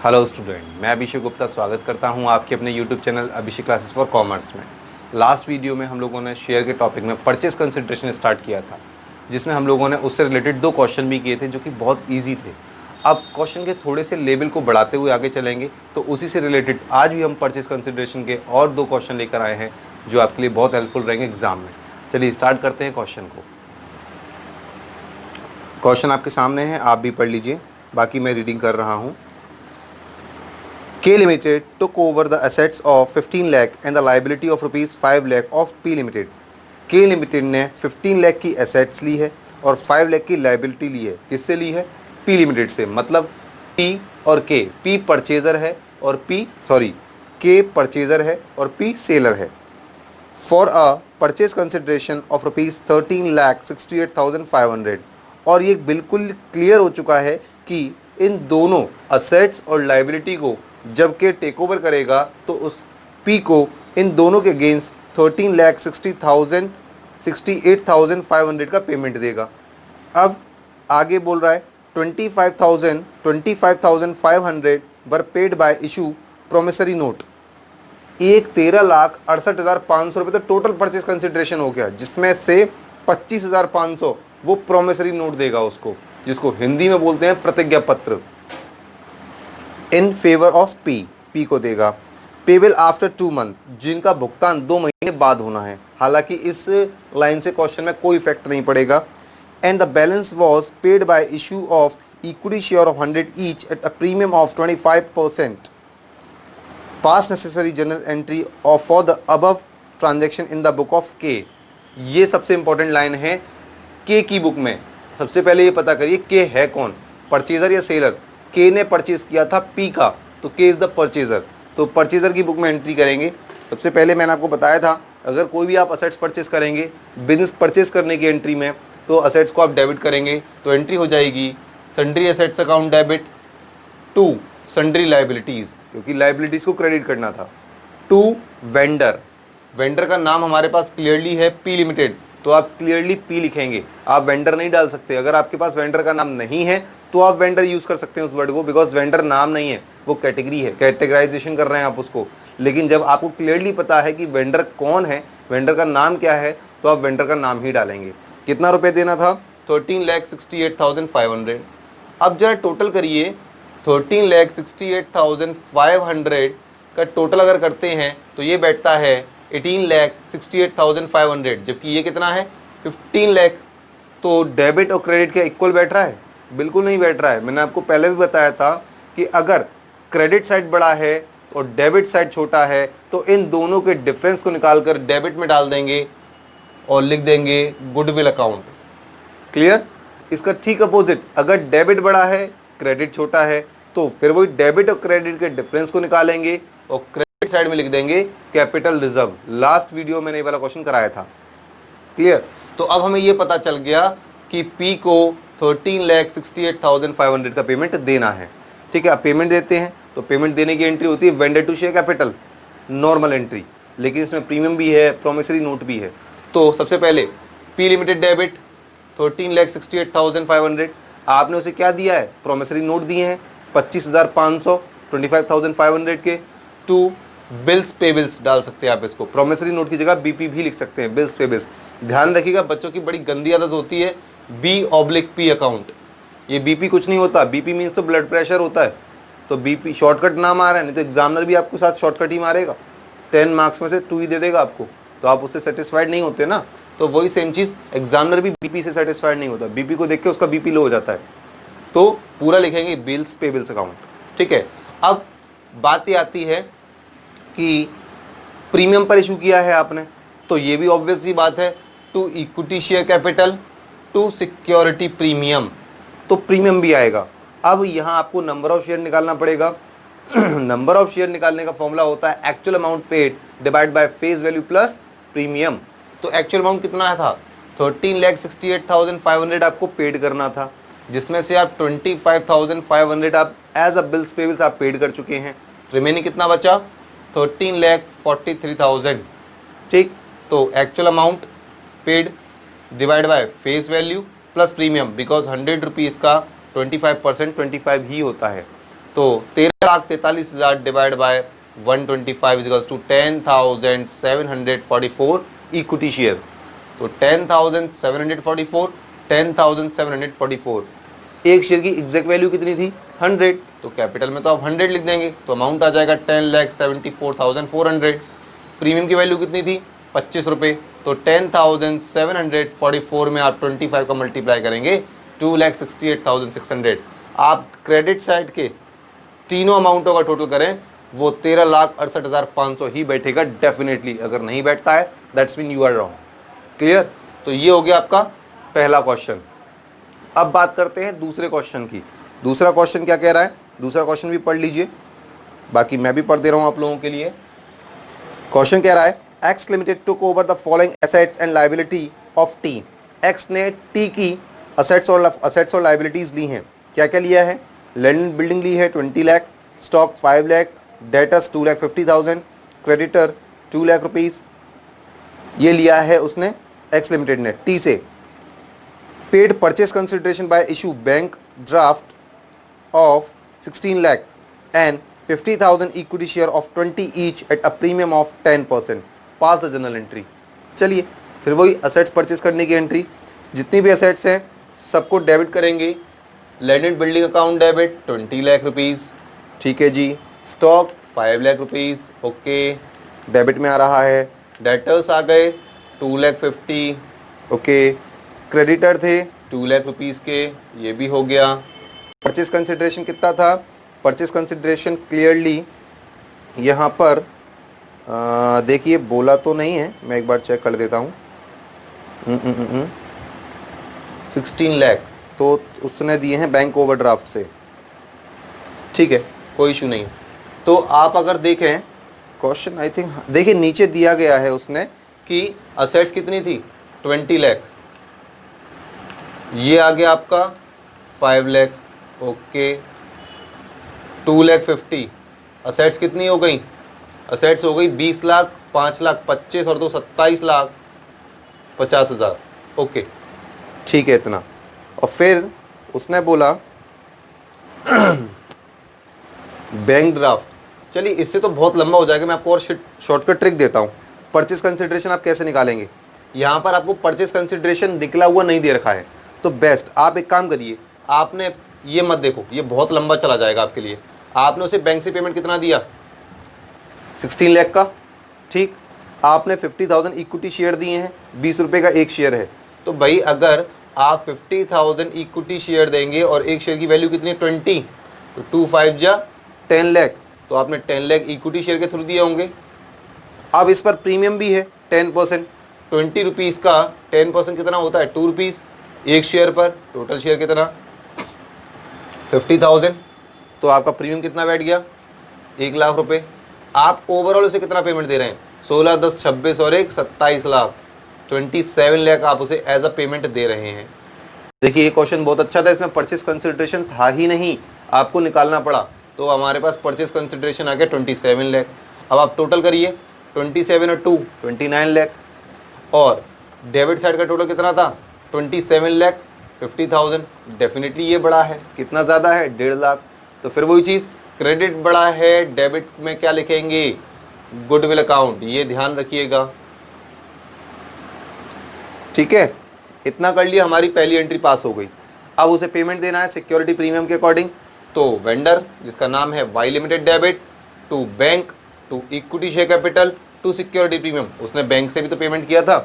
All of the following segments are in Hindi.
हेलो स्टूडेंट, मैं अभिषेक गुप्ता स्वागत करता हूं आपके अपने YouTube channel Abhishek classes for commerce में। लास्ट वीडियो में हम लोगों ने शेयर के टॉपिक में परचेस कंसिडरेशन स्टार्ट किया था, जिसमें हम लोगों ने उससे रिलेटेड 2 क्वेश्चन भी किए थे जो कि बहुत ईजी थे। अब क्वेश्चन के थोड़े से लेवल को बढ़ाते हुए आगे चलेंगे, तो उसी से रिलेटेड आज भी हम परचेस कंसिडरेशन के और 2 क्वेश्चन लेकर आए हैं जो आपके लिए बहुत हेल्पफुल रहेंगे एग्जाम में। चलिए स्टार्ट करते हैं क्वेश्चन को। क्वेश्चन आपके सामने है, आप भी पढ़ लीजिए, बाकी मैं रीडिंग कर रहा हूँ। K Limited took over the assets of 15 lakh and the liability of rupees 5 lakh of P Limited. K Limited ने 15 लाख की एसेट्स ली है और 5 लाख की लाइबिलिटी ली है। किससे ली है? P Limited से। मतलब P और K, P परचेज़र है और K परचेज़र है और P सेलर है। For a purchase consideration of rupees 13,68,500। और ये बिल्कुल क्लियर हो चुका है कि इन दोनों असेट्स और लाइबिलिटी को जब के टेक ओवर करेगा तो उस P को इन दोनों के अगेंस्ट 13,68,500 का पेमेंट देगा। अब आगे बोल रहा है 25,500 वर paid by issue promissory note. 13,68,500 रुपये तो टोटल परचेज कंसिडरेशन हो गया, जिसमें से 25,500 वो प्रोमिसरी नोट देगा उसको, जिसको हिंदी में बोलते हैं प्रतिज्ञा पत्र। इन फेवर ऑफ पी को देगा। पेबल आफ्टर 2 मंथ, जिनका भुगतान 2 महीने बाद होना है। हालांकि इस लाइन से क्वेश्चन में कोई इफेक्ट नहीं पड़ेगा। And the balance was paid by issue of equity share of 100 each at a premium of 25%। Pass necessary general entry of for the above transaction in the book of के। ये सबसे इंपॉर्टेंट लाइन है के की बुक में। सबसे पहले ये पता करिए के है कौन, परचेजर या सेलर। के ने परचेज किया था पी का, तो के इज़ द परचेजर। तो परचेजर की बुक में एंट्री करेंगे। सबसे पहले मैंने आपको बताया था, अगर कोई भी आप असेट्स परचेज करेंगे बिजनेस परचेज करने की एंट्री में, तो असेट्स को आप डेबिट करेंगे तो एंट्री हो जाएगी sundry assets account debit to sundry liabilities, क्योंकि लाइबिलिटीज़ को क्रेडिट करना था, टू वेंडर। वेंडर का नाम हमारे पास क्लियरली है पी लिमिटेड, तो आप क्लियरली पी लिखेंगे, आप वेंडर नहीं डाल सकते। अगर आपके पास वेंडर का नाम नहीं है तो आप वेंडर यूज़ कर सकते हैं उस वर्ड को, बिकॉज वेंडर नाम नहीं है, वो कैटेगरी है, कैटेगराइजेशन कर रहे हैं आप उसको। लेकिन जब आपको क्लियरली पता है कि वेंडर कौन है, वेंडर का नाम क्या है, तो आप वेंडर का नाम ही डालेंगे। कितना रुपये देना था? 13,68,500। अब जरा टोटल करिए, 13,68,500 का टोटल अगर करते हैं तो ये बैठता है 18,68,500, जबकि ये कितना है 15 लाख। तो डेबिट और क्रेडिट के इक्वल बैठ रहा है? बिल्कुल नहीं बैठ रहा है। मैंने आपको पहले भी बताया था कि अगर क्रेडिट साइड बड़ा है और डेबिट साइड छोटा है तो इन दोनों के डिफरेंस को निकालकर डेबिट में डाल देंगे और लिख देंगे गुडविल अकाउंट। क्लियर? इसका ठीक अपोजिट, अगर डेबिट बड़ा है क्रेडिट छोटा है तो फिर वही डेबिट और क्रेडिट के डिफरेंस को निकालेंगे और क्रेडिट साइड में लिख देंगे कैपिटल रिजर्व। लास्ट वीडियो में ये वाला क्वेश्चन कराया था। क्लियर? तो अब हमें ये पता चल गया कि पी को 13,68,500 का पेमेंट देना है। ठीक है, अब पेमेंट देते हैं तो पेमेंट देने की एंट्री होती है vendor to share capital, normal entry, लेकिन इसमें प्रीमियम भी है, प्रोमिसरी नोट भी है। तो सबसे पहले पी लिमिटेड डेबिट 13,68,500, आपने उसे क्या दिया है? प्रोमिसरी नोट दिए हैं 25,500, 25,500 के। टू बिल्स पेबल्स डाल सकते हैं आप इसको, प्रोमिसरी नोट की जगह बीपी भी लिख सकते हैं, बिल्स पेबल्स। ध्यान रखिएगा, बच्चों की बड़ी गंदी आदत होती है B/P अकाउंट। ये बीपी कुछ नहीं होता, बीपी मीन्स तो ब्लड प्रेशर होता है, तो बीपी शॉर्टकट नाम आ रहा है, नहीं तो एग्जामिनर भी आपके साथ शॉर्टकट ही मारेगा, 10 मार्क्स में से 2 ही दे देगा आपको, तो आप उससे सेटिस्फाइड नहीं होते ना। तो वही सेम चीज़ एग्जामिनर भी बीपी से सेटिस्फाइड नहीं होता, बीपी को देख के उसका बीपी लो हो जाता है। तो पूरा लिखेंगे बिल्स पेबल्स अकाउंट। ठीक है, अब बात ये आती है कि प्रीमियम पर इशू किया है आपने, तो ये भी ऑब्वियस सी बात है, to equity share capital to security premium, तो प्रीमियम भी आएगा। अब यहाँ आपको नंबर ऑफ शेयर निकालना पड़ेगा। नंबर ऑफ शेयर निकालने का फॉर्मूला होता है actual amount paid divide by face value plus premium. तो एक्चुअल अमाउंट कितना था? 13,68,500 आपको पेड करना था, जिसमें से आप 25,500 आप एज अ बिल्स पेबल्स आप पेड कर चुके हैं। रिमेनिंग कितना बचा? 13,43,000। ठीक, तो actual amount paid divide by face value plus premium, because 100 rupees का 25% 25 ही होता है। तो 13,43,000 divide by 125 is to 10,744 equity share. तो 10,744, 10,744, एक शेयर की एग्जैक्ट वैल्यू कितनी थी 100, तो कैपिटल में तो आप 100 लिख देंगे, तो अमाउंट आ जाएगा 10,74,400। प्रीमियम की वैल्यू कितनी थी 25 रुपये, तो 10,744 में आप 25 का मल्टीप्लाई करेंगे 2,68,600। आप क्रेडिट साइड के तीनों अमाउंटों का टोटल करें वो 13,68,500 ही बैठेगा डेफिनेटली। अगर नहीं बैठता है that's mean you are wrong. Clear? तो ये हो गया आपका पहला क्वेश्चन। अब बात करते हैं दूसरे क्वेश्चन की। दूसरा क्वेश्चन क्या कह रहा है, दूसरा क्वेश्चन भी पढ़ लीजिए, बाकी मैं भी पढ़ दे रहा हूं आप लोगों के लिए। क्वेश्चन कह रहा है x limited took over the following assets and liability of T. X ने टी की असेट्स और लायबिलिटीज ली हैं। क्या क्या लिया है? लैंड बिल्डिंग ली है 20 lakh, stock 5 lakh, debtors 2,50,000, creditor 2 lakh rupees, ये लिया है उसने एक्स लिमिटेड ने टी से। Paid purchase consideration bye issue bank draft of 16 lakh and 50,000 equity share of 20 each at a premium of 10%। Pass the general entry. चलिए फिर वही असेट्स परचेस करने की एंट्री, जितनी भी असेट्स हैं सबको डेबिट करेंगे। Land and building account debit 20 lakh rupees, ठीक है जी। Stock 5 lakh rupees, okay, debit में आ रहा है। डेटर्स आ गए 2,50,000, ओके। क्रेडिटर थे 2 लाख रुपीज़ के, ये भी हो गया। परचेस कंसिडरेशन कितना था? परचेस कंसिडरेशन क्लियरली यहाँ पर देखिए बोला तो नहीं है, मैं एक बार चेक कर देता हूँ। 16 लाख तो उसने दिए हैं बैंक ओवरड्राफ्ट से, ठीक है, कोई इशू नहीं। तो आप अगर देखें क्वेश्चन, आई थिंक देखिए नीचे दिया गया है उसने कि असेट्स कितनी थी 20 लाख, ये आ गया आपका 5 लाख, ओके। 2,50,000 असेट्स कितनी हो गई? असेट्स हो गई 20 लाख, 5 लाख 25 और 2 27,50,000, ओके, ठीक है इतना। और फिर उसने बोला बैंक ड्राफ्ट। चलिए इससे तो बहुत लंबा हो जाएगा, मैं आपको और शॉर्टकट ट्रिक देता हूँ। परचेस कंसिडरेशन आप कैसे निकालेंगे? यहाँ पर आपको परचेस कंसिडरेशन निकला हुआ नहीं दे रखा है, तो बेस्ट आप एक काम करिए, आपने ये मत देखो, ये बहुत लंबा चला जाएगा आपके लिए। आपने उसे बैंक से पेमेंट कितना दिया 16 लाख का, ठीक। आपने 50,000 इक्विटी शेयर दिए हैं, 20 रुपये का एक शेयर है। तो भाई अगर आप 50,000 इक्विटी शेयर देंगे और एक शेयर की वैल्यू कितनी है 20, तो 2 5 जा 10 लाख, तो आपने 10 लाख इक्विटी शेयर के थ्रू दिए होंगे। अब इस पर प्रीमियम भी है 10%, 20 रुपीज़ का 10% कितना होता है 2 रुपीज़ एक शेयर पर। टोटल शेयर कितना 50,000, तो आपका प्रीमियम कितना बैठ गया 1 लाख रुपए। आप ओवरऑल उसे कितना पेमेंट दे रहे हैं 16, 10, 26 और 1 27 लाख, 27 लाख आप उसे एज अ पेमेंट दे रहे हैं। देखिए ये क्वेश्चन बहुत अच्छा था, इसमें परचेस कंसिडरेशन था ही नहीं, आपको निकालना पड़ा, तो हमारे पास परचेस कंसिडरेशन आ गया 27 लाख। अब आप टोटल करिए 27 और 2 29 लाख, और डेबिट साइड का टोटल कितना था 27 लाख 50,000। डेफिनेटली ये बड़ा है, कितना ज़्यादा है 1.5 लाख। तो फिर वही चीज़, क्रेडिट बड़ा है, डेबिट में क्या लिखेंगे गुडविल अकाउंट, ये ध्यान रखिएगा, ठीक है। इतना कर लिया, हमारी पहली एंट्री पास हो गई। अब उसे पेमेंट देना है सिक्योरिटी प्रीमियम के अकॉर्डिंग, तो वेंडर जिसका नाम है Y limited debit to bank to equity share capital to security premium. उसने बैंक से भी तो पेमेंट किया था,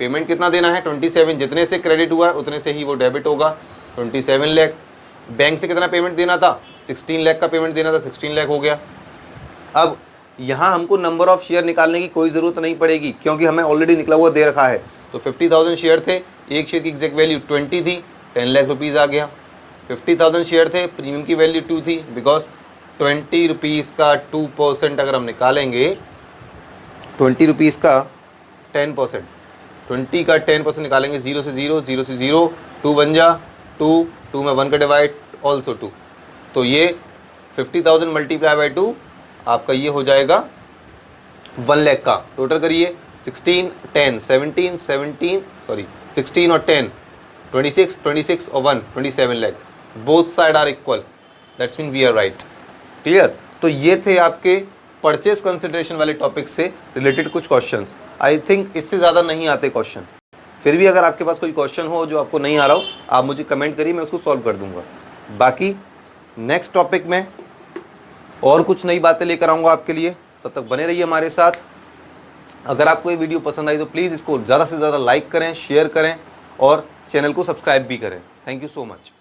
पेमेंट कितना देना है 27, जितने से क्रेडिट हुआ है उतने से ही वो डेबिट होगा 27 लाख। बैंक से कितना पेमेंट देना था 16 लाख का पेमेंट देना था, 16 लाख हो गया। अब यहाँ हमको नंबर ऑफ शेयर निकालने की कोई ज़रूरत नहीं पड़ेगी, क्योंकि हमें ऑलरेडी निकला हुआ दे रखा है। तो 50,000 शेयर थे, एक शेयर की एग्जैक्ट वैल्यू 20 थी, 10 लाख रुपीज़ आ गया। 50,000 शेयर थे, प्रीमियम की वैल्यू 2 थी, बिकॉज 20 रुपीज़ का 2% अगर हम निकालेंगे, 20 रुपीज़ का 10%, 20 का 10% निकालेंगे, 0 से 0, 0 से 0, 2 बन जा 2, 2 में 1 का डिवाइड ऑल्सो 2, तो ये 50,000 मल्टीप्लाई बाई 2 आपका ये हो जाएगा 1 लाख का। टोटल करिए 16, 10, 17, 17 सॉरी 16 और 10 26, 26 और 1 27 lakh, both side are equal. That's mean we are right. Clear? तो ये थे आपके परचेस कंसिडरेशन वाले टॉपिक से रिलेटेड कुछ क्वेश्चंस। आई थिंक इससे ज़्यादा नहीं आते क्वेश्चन। फिर भी अगर आपके पास कोई क्वेश्चन हो जो आपको नहीं आ रहा हो, आप मुझे कमेंट करिए, मैं उसको सॉल्व कर दूंगा। बाकी नेक्स्ट टॉपिक में और कुछ नई बातें लेकर आऊँगा आपके लिए, तब तक बने रहिए हमारे साथ। अगर आपको ये वीडियो पसंद आई तो प्लीज़ इसको ज़्यादा से ज़्यादा लाइक करें, शेयर करें और चैनल को सब्सक्राइब भी करें। Thank you so much.